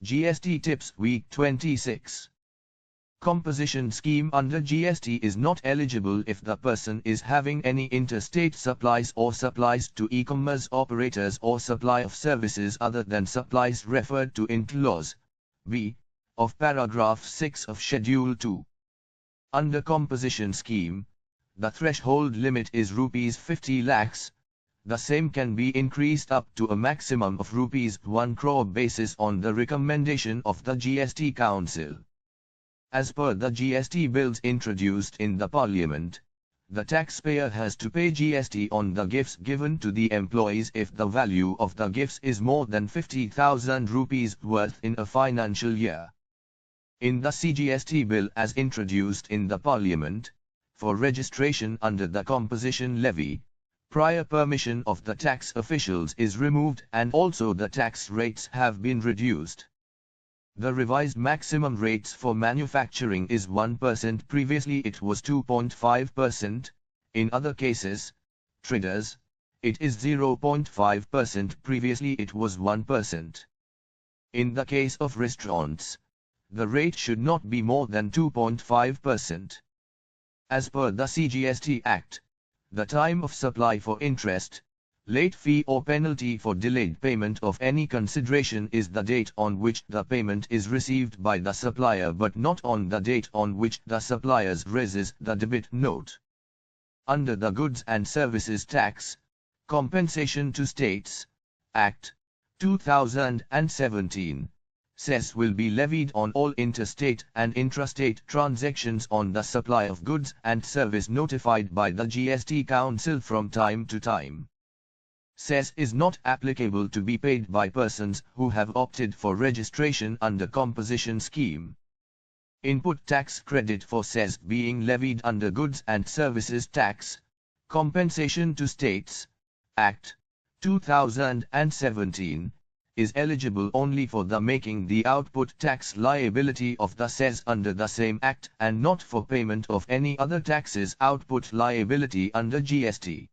GST Tips Week 26. Composition scheme under GST is not eligible if the person is having any interstate supplies or supplies to e-commerce operators or supply of services other than supplies referred to in Clause B of paragraph 6 of Schedule 2. Under composition scheme, the threshold limit is Rs 50 lakhs. The same can be increased up to a maximum of Rs 1 crore basis on the recommendation of the GST Council. As per the GST bills introduced in the Parliament, the taxpayer has to pay GST on the gifts given to the employees if the value of the gifts is more than 50,000 rupees worth in a financial year. In the CGST bill as introduced in the Parliament, for registration under the composition levy, prior permission of the tax officials is removed and also the tax rates have been reduced. The revised maximum rates for manufacturing is 1%, previously it was 2.5%, in other cases, traders, it is 0.5%, previously it was 1%. In the case of restaurants, the rate should not be more than 2.5%. As per the CGST Act, the time of supply for interest, late fee or penalty for delayed payment of any consideration is the date on which the payment is received by the supplier but not on the date on which the supplier raises the debit note. Under the Goods and Services Tax, Compensation to States, Act, 2017, cess will be levied on all interstate and intrastate transactions on the supply of goods and service notified by the GST Council from time to time. Cess is not applicable to be paid by persons who have opted for registration under composition scheme. Input tax credit for cess being levied under Goods and Services Tax, Compensation to States, Act, 2017, is eligible only for the making the output tax liability of the cess under the same Act and not for payment of any other taxes output liability under GST.